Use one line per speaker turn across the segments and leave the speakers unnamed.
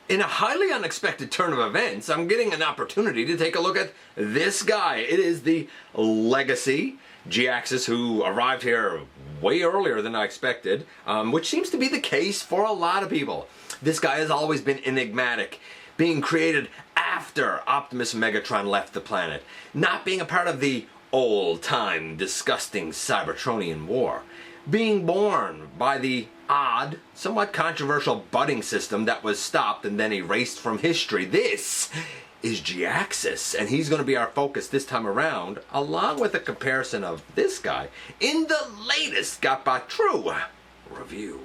In a highly unexpected turn of events, I'm getting an opportunity to take a look at this guy. It is the Legacy Jhiaxus, who arrived here way earlier than I expected, which seems to be the case for a lot of people. This guy has always been enigmatic, being created after Optimus and Megatron left the planet, not being a part of the old-time, disgusting Cybertronian war, being born by the odd, somewhat controversial budding system that was stopped and then erased from history. This is Jhiaxus, and he's going to be our focus this time around, along with a comparison of this guy in the latest GotBot True review.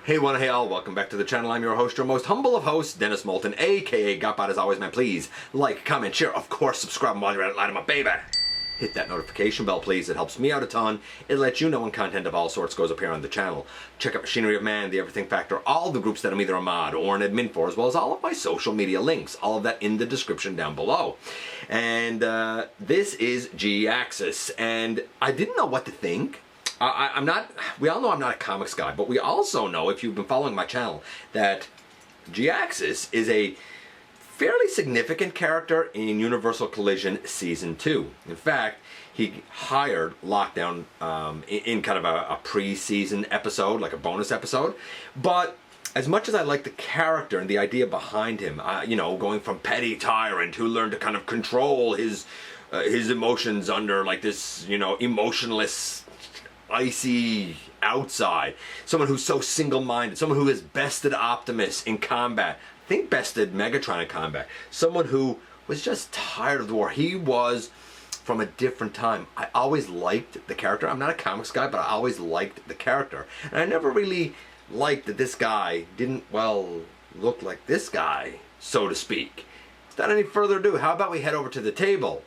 Hey one, hey all, welcome back to the channel. I'm your host, your most humble of hosts, Dennis Moulton, aka GotBot. As always, man, please like, comment, share, of course, subscribe, and while you're at it, light 'em up, baby. Hit that notification bell, please. It helps me out a ton. It lets you know when content of all sorts goes up here on the channel. Check out Machinery of Man, The Everything Factor, all the groups that I'm either a mod or an admin for, as well as all of my social media links. All of that in the description down below. And this is Jhiaxus, and I didn't know what to think. We all know I'm not a comics guy, but we also know, if you've been following my channel, that Jhiaxus is a fairly significant character in Universal Collision Season 2. In fact, he hired Lockdown in kind of a pre-season episode, like a bonus episode. But as much as I like the character and the idea behind him, you know, going from petty tyrant who learned to kind of control his emotions under like this, you know, emotionless, icy outside, someone who's so single-minded, someone who has bested Optimus in combat, I think bested Megatron in combat, someone who was just tired of the war. He was from a different time. I always liked the character. I'm not a comics guy, but I always liked the character. And I never really liked that this guy didn't, well, look like this guy, so to speak. Without any further ado, how about we head over to the table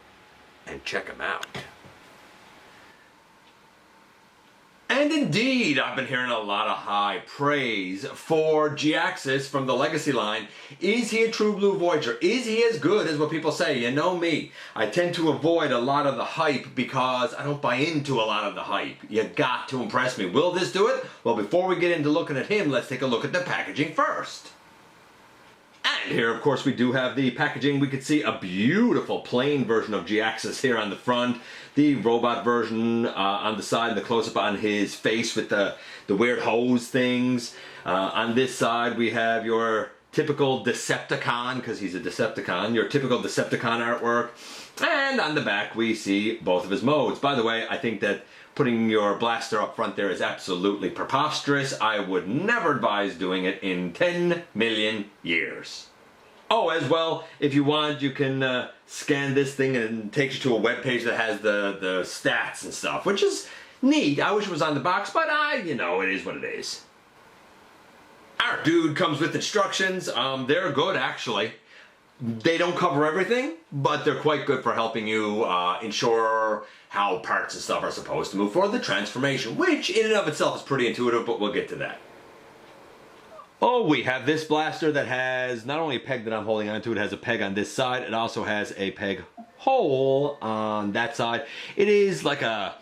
and check him out. And indeed, I've been hearing a lot of high praise for Jhiaxus from the Legacy line. Is he a true blue Voyager? Is he as good as what people say? You know me. I tend to avoid a lot of the hype because I don't buy into a lot of the hype. You got to impress me. Will this do it? Well, before we get into looking at him, let's take a look at the packaging first. And here, of course, we do have the packaging. We can see a beautiful plain version of Jhiaxus here on the front. The robot version on the side, and the close-up on his face with the weird hose things. On this side, we have your typical Decepticon, because he's a Decepticon, your typical Decepticon artwork. And on the back, we see both of his modes. By the way, I think that putting your blaster up front there is absolutely preposterous. I would never advise doing it in 10 million years. Oh, as well, if you want, you can scan this thing and it takes you to a web page that has the stats and stuff, which is neat. I wish it was on the box, but you know, it is what it is. Our dude comes with instructions. They're good, actually. They don't cover everything, but they're quite good for helping you ensure how parts and stuff are supposed to move for the transformation, which in and of itself is pretty intuitive, but we'll get to that. Oh, we have this blaster that has not only a peg that I'm holding onto, it has a peg on this side. It also has a peg hole on that side. It is like a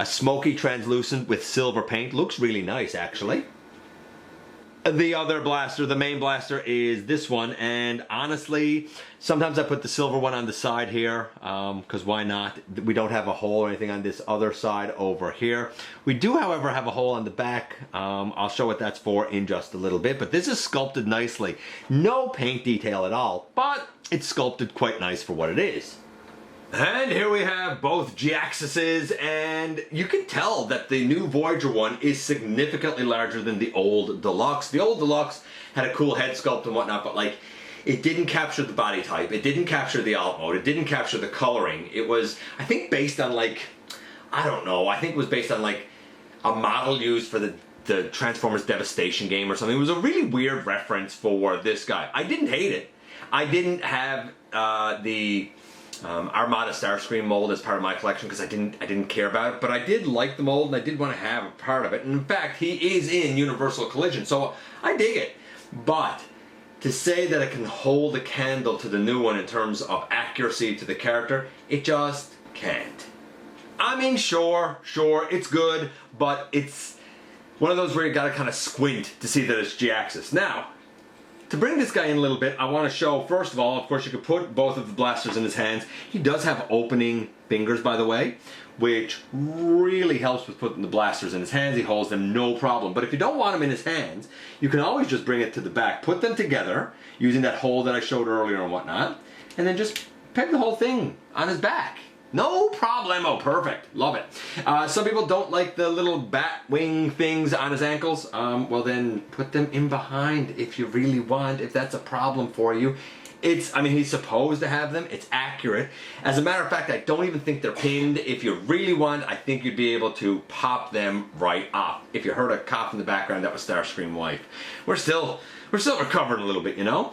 smoky translucent with silver paint. Looks really nice, actually. The other blaster, the main blaster, is this one, and honestly, sometimes I put the silver one on the side here, because why not? We don't have a hole or anything on this other side over here. We do, however, have a hole on the back. I'll show what that's for in just a little bit, but this is sculpted nicely. No paint detail at all, but it's sculpted quite nice for what it is. And here we have both Jhiaxuses, and you can tell that the new Voyager one is significantly larger than the old Deluxe. The old Deluxe had a cool head sculpt and whatnot, but like, it didn't capture the body type, it didn't capture the alt mode, it didn't capture the coloring. It was, I think, based on like, I don't know, I think it was based on like a model used for the Transformers Devastation game or something. It was a really weird reference for this guy. I didn't hate it. I didn't have the Armada Starscream mold as part of my collection because I didn't care about it, but I did like the mold and I did want to have a part of it. And in fact, he is in Universal Collision, so I dig it. But to say that it can hold a candle to the new one in terms of accuracy to the character, it just can't. I mean, sure, it's good, but it's one of those where you gotta kind of squint to see that it's Jhiaxus. Now, to bring this guy in a little bit, I want to show, first of all, of course, you could put both of the blasters in his hands. He does have opening fingers, by the way, which really helps with putting the blasters in his hands. He holds them no problem. But if you don't want them in his hands, you can always just bring it to the back, put them together, using that hole that I showed earlier and whatnot, and then just peg the whole thing on his back. No problemo, perfect, love it. Some people don't like the little bat wing things on his ankles. Well then, put them in behind if you really want, if that's a problem for you. I mean, he's supposed to have them, it's accurate. As a matter of fact, I don't even think they're pinned. If you really want, I think you'd be able to pop them right up. If you heard a cough in the background, that was Starscream wife. We're still recovering a little bit, you know?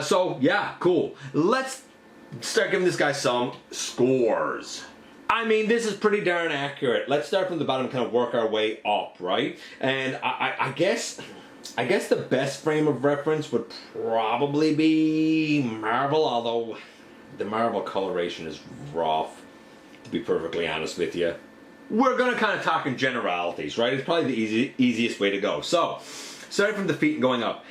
So yeah, cool. Let's start giving this guy some scores. I mean, this is pretty darn accurate. Let's start from the bottom and kind of work our way up, right? And I guess the best frame of reference would probably be Marvel, although the Marvel coloration is rough, to be perfectly honest with you. We're gonna kind of talk in generalities, right? It's probably the easiest way to go. So, starting from the feet and going up.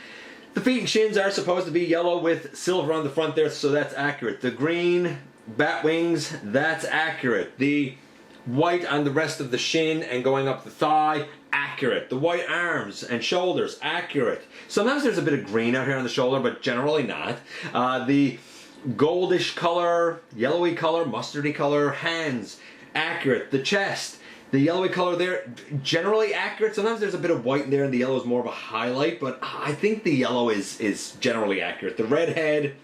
The feet and shins are supposed to be yellow with silver on the front there, so that's accurate. The green bat wings, that's accurate. The white on the rest of the shin and going up the thigh, accurate. The white arms and shoulders, accurate. Sometimes there's a bit of green out here on the shoulder, but generally not. The goldish color, yellowy color, mustardy color, hands, accurate. The chest, the yellowy color there, generally accurate. Sometimes there's a bit of white in there and the yellow is more of a highlight, but I think the yellow is generally accurate. The red head,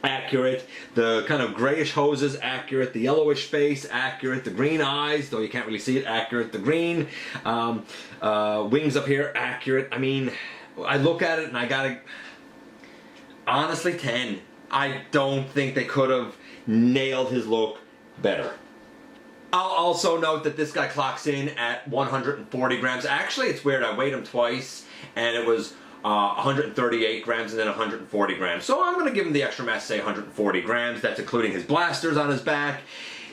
accurate. The kind of grayish hoses, accurate. The yellowish face, accurate. The green eyes, though you can't really see it, accurate. The green wings up here, accurate. I mean, I look at it and I gotta, honestly, 10. I don't think they could have nailed his look better. I'll also note that this guy clocks in at 140 grams. Actually, it's weird. I weighed him twice, and it was 138 grams and then 140 grams. So I'm going to give him the extra mass, say 140 grams. That's including his blasters on his back.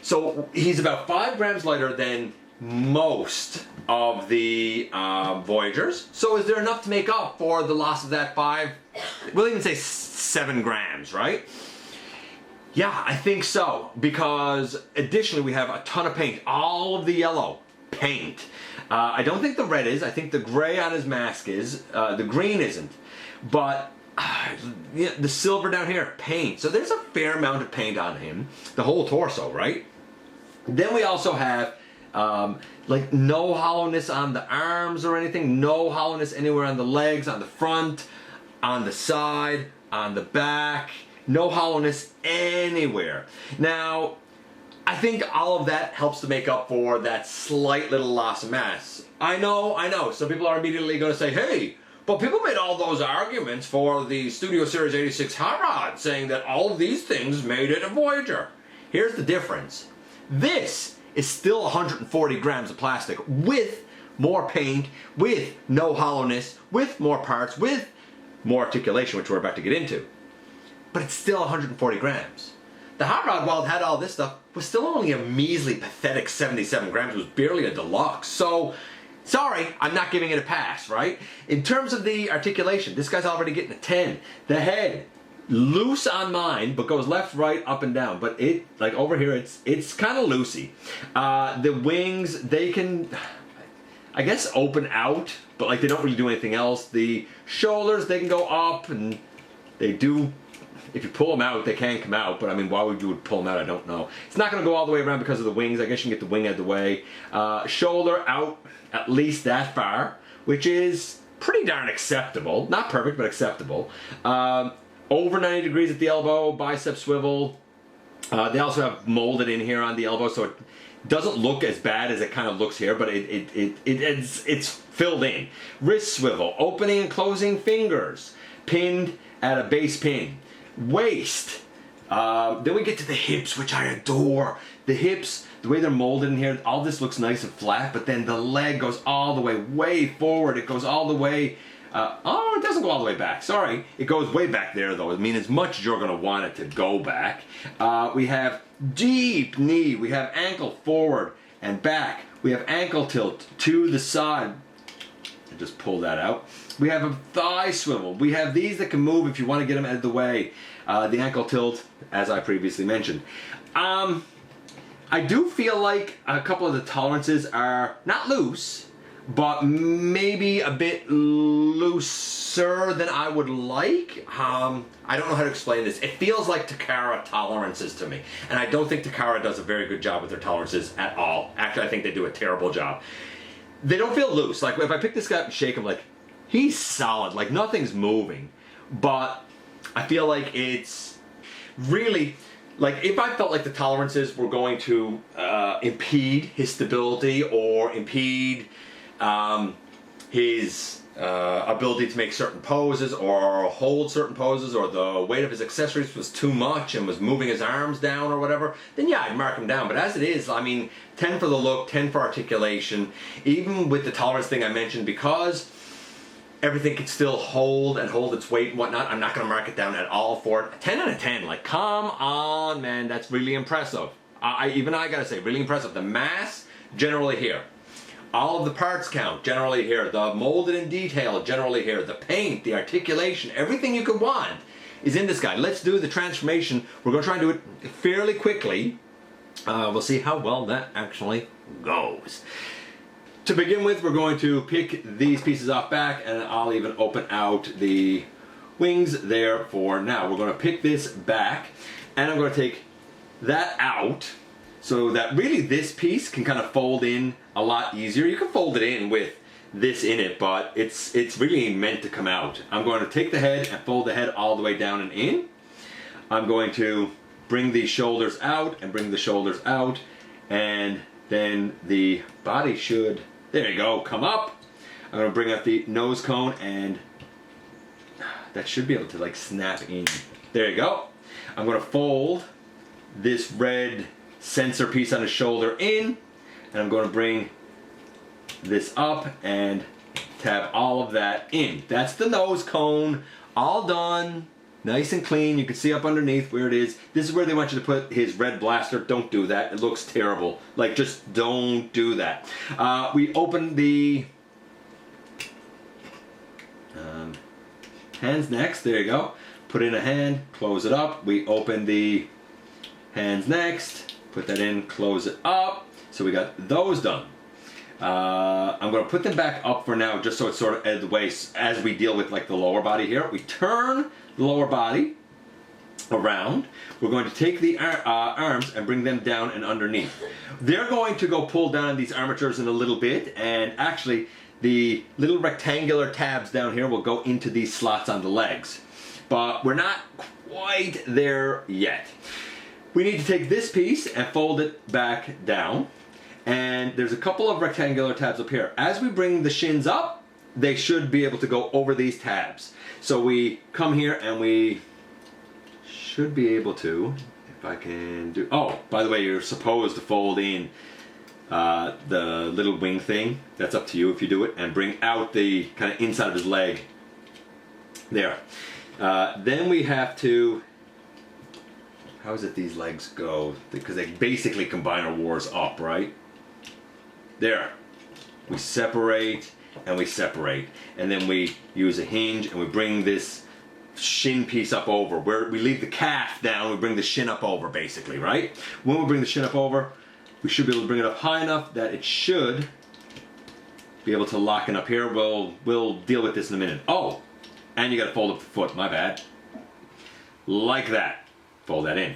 So he's about 5 grams lighter than most of the Voyagers. So is there enough to make up for the loss of that 5? We'll even say 7 grams, right? Yeah, I think so, because additionally we have a ton of paint. All of the yellow paint. I don't think the red is. I think the gray on his mask is. The green isn't. But the silver down here, paint. So there's a fair amount of paint on him. The whole torso, right? Then we also have like no hollowness on the arms or anything. No hollowness anywhere on the legs, on the front, on the side, on the back. No hollowness anywhere. Now, I think all of that helps to make up for that slight little loss of mass. I know. Some people are immediately going to say, hey, but people made all those arguments for the Studio Series 86 Hot Rod, saying that all of these things made it a Voyager. Here's the difference. This is still 140 grams of plastic with more paint, with no hollowness, with more parts, with more articulation, which we're about to get into. But it's still 140 grams. The Hot Rod, while it had all this stuff, was still only a measly, pathetic 77 grams. It was barely a deluxe. So, sorry, I'm not giving it a pass, right? In terms of the articulation, this guy's already getting a 10. The head, loose on mine, but goes left, right, up, and down. But it, like over here, it's kind of loosey. The wings, they can, I guess, open out, but like they don't really do anything else. The shoulders, they can go up, and they do. If you pull them out, they can come out, but I mean, why would you pull them out? I don't know. It's not going to go all the way around because of the wings. I guess you can get the wing out of the way. Shoulder out at least that far, which is pretty darn acceptable. Not perfect, but acceptable. Over 90 degrees at the elbow, bicep swivel. They also have molded in here on the elbow, so it doesn't look as bad as it kind of looks here, but it's filled in. Wrist swivel, opening and closing fingers, pinned at a base pin. Waist. Then we get to the hips, which I adore. The hips, the way they're molded in here, all this looks nice and flat, but then the leg goes all the way forward. It goes all the way Oh, it doesn't go all the way back. Sorry. It goes way back there, though. I mean, as much as you're going to want it to go back. We have deep knee. We have ankle forward and back. We have ankle tilt to the side. I just pull that out. We have a thigh swivel. We have these that can move if you want to get them out of the way. The ankle tilt, as I previously mentioned. I do feel like a couple of the tolerances are not loose, but maybe a bit looser than I would like. I don't know how to explain this. It feels like Takara tolerances to me. And I don't think Takara does a very good job with their tolerances at all. Actually, I think they do a terrible job. They don't feel loose. Like, if I pick this guy up and shake him, like, he's solid. Like, nothing's moving. But I feel like it's really... Like, if I felt like the tolerances were going to impede his stability or impede his ability to make certain poses or hold certain poses, or the weight of his accessories was too much and was moving his arms down or whatever, then yeah, I'd mark him down. But as it is, I mean, 10 for the look, 10 for articulation, even with the tolerance thing I mentioned, because everything can still hold its weight and whatnot, I'm not going to mark it down at all for it. 10 out of 10, like, come on, man, that's really impressive. Even I gotta say, really impressive. The mass, generally here. All of the parts count, generally here. The molded in detail, generally here. The paint, the articulation, everything you could want is in this guy. Let's do the transformation. We're going to try and do it fairly quickly. We'll see how well that actually goes. To begin with, we're going to pick these pieces off back, and I'll even open out the wings there for now. We're going to pick this back, and I'm going to take that out so that really this piece can kind of fold in a lot easier. You can fold it in with this in it, but it's really meant to come out. I'm going to take the head and fold the head all the way down and in. I'm going to bring the shoulders out and bring the shoulders out, and then the body should... There you go, come up. I'm going to bring out the nose cone, and that should be able to like snap in. There you go. I'm going to fold this red sensor piece on his shoulder in, and I'm going to bring this up and tab all of that in. That's the nose cone, all done. Nice and clean. You can see up underneath where it is. This is where they want you to put his red blaster. Don't do that. It looks terrible. Like, just don't do that. We open the hands next. There you go. Put in a hand. Close it up. We open the hands next. Put that in. Close it up. So we got those done. I'm going to put them back up for now, just so it's sort of out of the way as we deal with like the lower body here. We turn the lower body around. We're going to take the arms and bring them down and underneath. They're going to go pull down these armatures in a little bit, and actually the little rectangular tabs down here will go into these slots on the legs. But we're not quite there yet. We need to take this piece and fold it back down. And there's a couple of rectangular tabs up here. As we bring the shins up, they should be able to go over these tabs. So we come here and we should be able to, if I can do... Oh, by the way, you're supposed to fold in the little wing thing. That's up to you if you do it. And bring out the kind of inside of his leg. There. Then we have to... How is it these legs go? Because they basically combine our wars up, right? There. We separate and we separate. And then we use a hinge and we bring this shin piece up over. Where we leave the calf down, we bring the shin up over, basically, right? When we bring the shin up over, we should be able to bring it up high enough that it should be able to lock it up here. We'll deal with this in a minute. Oh, and you got to fold up the foot. My bad. Like that. Fold that in.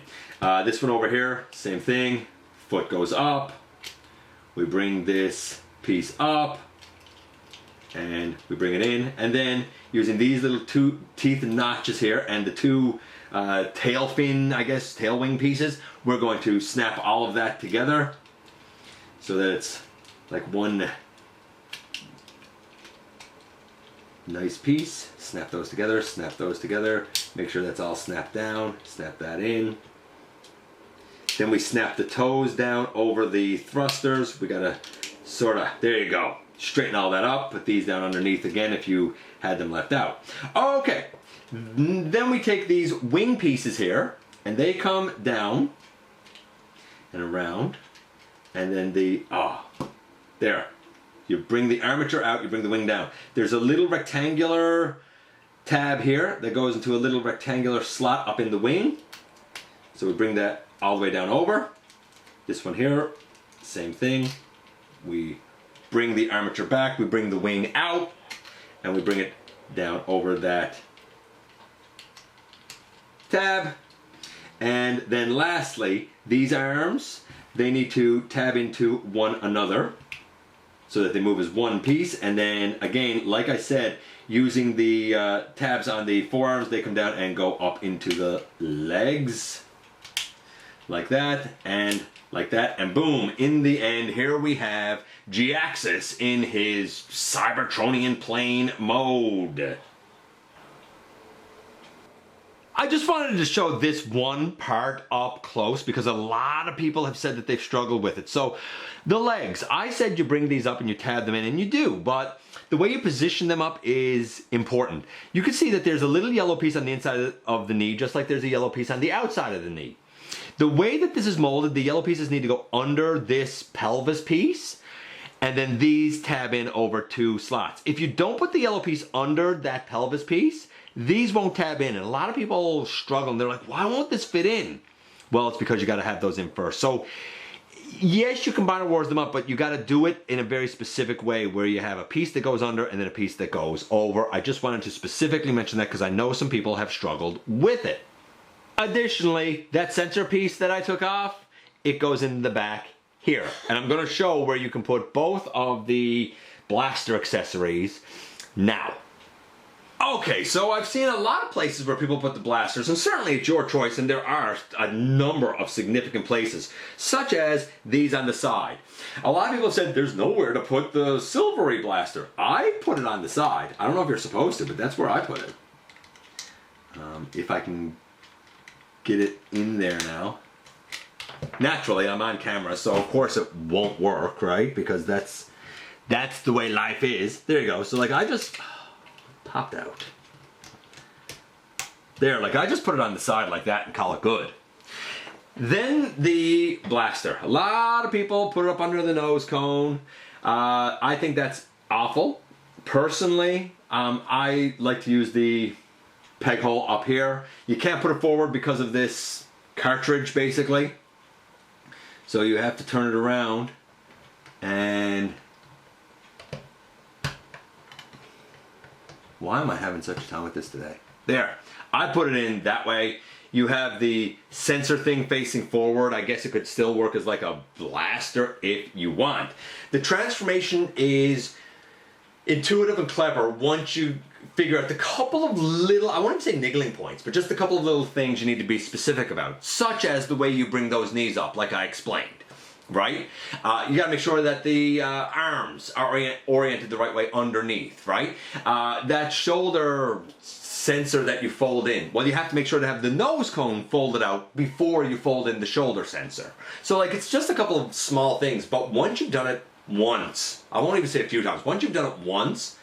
This one over here, same thing. Foot goes up. We bring this piece up. And we bring it in. And then, using these little two teeth and notches here and the two tail fin, I guess, tail wing pieces, we're going to snap all of that together so that it's like one nice piece. Snap those together, snap those together. Make sure that's all snapped down. Snap that in. Then we snap the toes down over the thrusters. We gotta sort of, there you go. straighten all that up, put these down underneath again if you had them left out. Okay, then we take these wing pieces here, and they come down and around, and then there. You bring the armature out, you bring the wing down. There's a little rectangular tab here that goes into a little rectangular slot up in the wing. So we bring that all the way down over. This one here, same thing. We bring the armature back, we bring the wing out, and we bring it down over that tab. And then lastly, these arms, they need to tab into one another so that they move as one piece. And then again, like I said, using the tabs on the forearms, they come down and go up into the legs. Like that, and like that, and boom, in the end, here we have Jhiaxus in his Cybertronian plane mode. I just wanted to show this one part up close because a lot of people have said that they've struggled with it. So the legs, I said you bring these up and you tab them in, and you do, but the way you position them up is important. You can see that there's a little yellow piece on the inside of the knee, just like there's a yellow piece on the outside of the knee. The way that this is molded, the yellow pieces need to go under this pelvis piece, and then these tab in over two slots. If you don't put the yellow piece under that pelvis piece, these won't tab in, and a lot of people struggle, and they're like, why won't this fit in? Well, it's because you gotta have those in first. So, yes, you can binary them up, but you gotta do it in a very specific way where you have a piece that goes under and then a piece that goes over. I just wanted to specifically mention that because I know some people have struggled with it. Additionally, that sensor piece that I took off, it goes in the back here. And I'm gonna show where you can put both of the blaster accessories now. Okay, so I've seen a lot of places where people put the blasters, and certainly it's your choice, and there are a number of significant places, such as these on the side. A lot of people have said there's nowhere to put the silvery blaster. I put it on the side. I don't know if you're supposed to, but that's where I put it. If I can get it in there now. Naturally, I'm on camera, so of course it won't work, right? Because that's the way life is. There you go. So like I just popped out. There, like I just put it on the side like that and call it good. Then the blaster. A lot of people put it up under the nose cone. I think that's awful. Personally, I like to use the peg hole up here. You can't put it forward because of this cartridge, basically. So you have to turn it around and... Why am I having such a time with this today? There. I put it in that way. You have the sensor thing facing forward. I guess it could still work as like a blaster if you want. The transformation is intuitive and clever once you figure out the couple of little, I wouldn't say niggling points, but just a couple of little things you need to be specific about, such as the way you bring those knees up, like I explained, right? You gotta make sure that the arms are oriented the right way underneath, right? That shoulder sensor that you fold in, well, you have to make sure to have the nose cone folded out before you fold in the shoulder sensor. So like, it's just a couple of small things, but once you've done it once, I won't even say a few times, once you've done it once,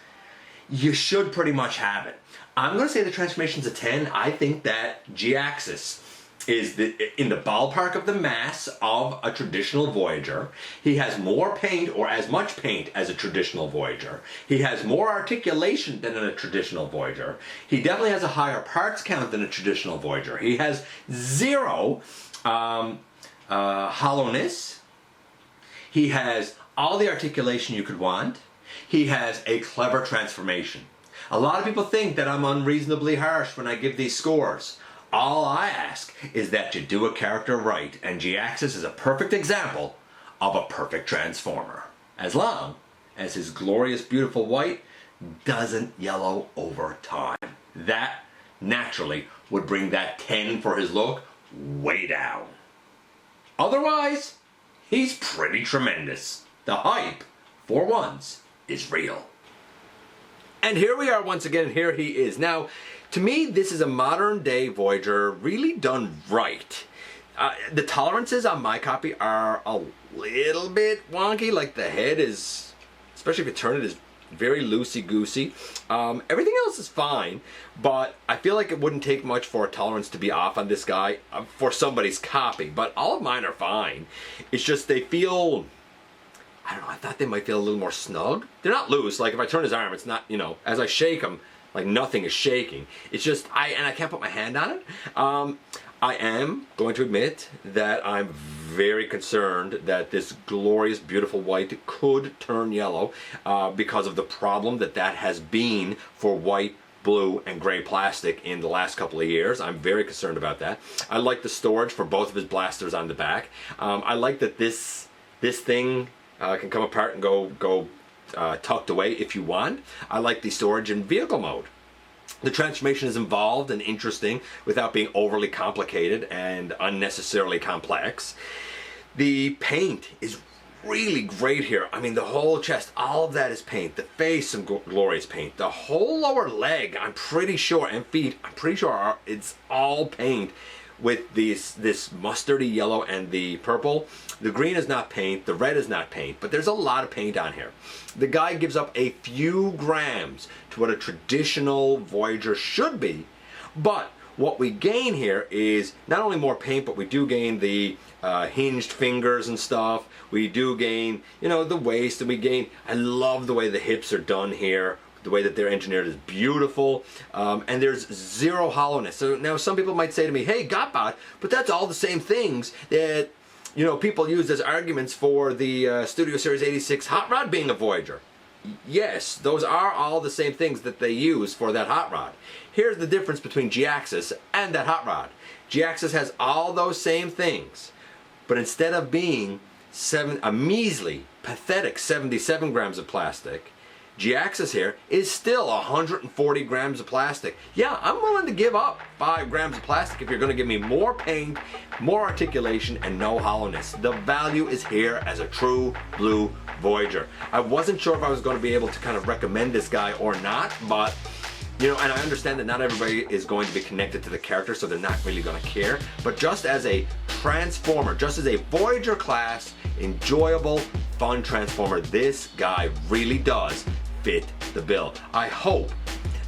you should pretty much have it. I'm gonna say the transformation's a 10. I think that Jhiaxus is in the ballpark of the mass of a traditional Voyager. He has more paint, or as much paint as a traditional Voyager. He has more articulation than a traditional Voyager. He definitely has a higher parts count than a traditional Voyager. He has zero hollowness. He has all the articulation you could want. He has a clever transformation. A lot of people think that I'm unreasonably harsh when I give these scores. All I ask is that you do a character right, and Jhiaxus is a perfect example of a perfect transformer. As long as his glorious, beautiful white doesn't yellow over time. That, naturally, would bring that 10 for his look way down. Otherwise, he's pretty tremendous. The hype, for once, is real. And here we are once again, here he is. Now, to me, this is a modern day Voyager really done right. The tolerances on my copy are a little bit wonky, like the head is especially if you turn it, is very loosey-goosey. Everything else is fine, but I feel like it wouldn't take much for a tolerance to be off on this guy for somebody's copy, but all of mine are fine. It's just they feel, I don't know, I thought they might feel a little more snug. They're not loose. Like if I turn his arm, it's not, you know, as I shake him, like nothing is shaking. It's just, I can't put my hand on it. I am going to admit that I'm very concerned that this glorious, beautiful white could turn yellow because of the problem that has been for white, blue, and gray plastic in the last couple of years. I'm very concerned about that. I like the storage for both of his blasters on the back. I like that this thing can come apart and go tucked away if you want. I like the storage in vehicle mode. The transformation is involved and interesting without being overly complicated and unnecessarily complex. The paint is really great here. I mean, the whole chest, all of that is paint. The face, some glorious paint. The whole lower leg, I'm pretty sure, and feet, I'm pretty sure it's all paint with this mustardy yellow and the purple. The green is not paint, the red is not paint, but there's a lot of paint on here. The guy gives up a few grams to what a traditional Voyager should be, but what we gain here is not only more paint, but we do gain the hinged fingers and stuff. We do gain, you know, the waist, and we gain, I love the way the hips are done here. The way that they're engineered is beautiful, and there's zero hollowness. So now some people might say to me, hey, GotBot, but that's all the same things that, you know, people used as arguments for the Studio Series 86 hot rod being a Voyager. Yes, those are all the same things that they use for that hot rod. Here's the difference between Jhiaxus and that hot rod. Jhiaxus has all those same things, but instead of being a measly, pathetic 77 grams of plastic, Jhiaxus here is still 140 grams of plastic. Yeah, I'm willing to give up 5 grams of plastic if you're going to give me more paint, more articulation, and no hollowness. The value is here as a true blue Voyager. I wasn't sure if I was going to be able to kind of recommend this guy or not, but you know, and I understand that not everybody is going to be connected to the character, so they're not really going to care. But just as a Transformer, just as a Voyager class, enjoyable, fun Transformer, this guy really does fit the bill. I hope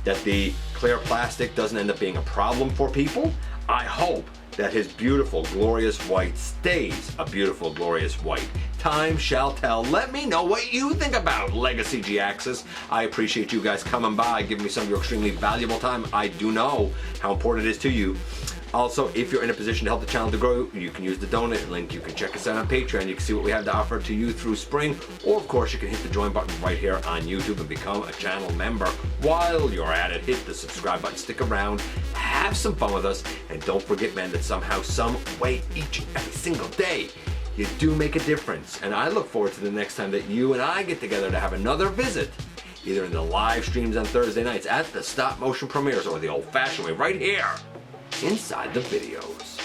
that the clear plastic doesn't end up being a problem for people. I hope that his beautiful, glorious white stays a beautiful, glorious white. Time shall tell. Let me know what you think about Legacy Jhiaxus. I appreciate you guys coming by, giving me some of your extremely valuable time. I do know how important it is to you. Also, if you're in a position to help the channel to grow, you can use the donate link. You can check us out on Patreon. You can see what we have to offer to you through spring. Or, of course, you can hit the join button right here on YouTube and become a channel member. While you're at it, hit the subscribe button. Stick around. Have some fun with us. And don't forget, man, that somehow, some way, each and every single day, you do make a difference. And I look forward to the next time that you and I get together to have another visit, either in the live streams on Thursday nights at the stop motion premieres or the old-fashioned way right here inside the videos.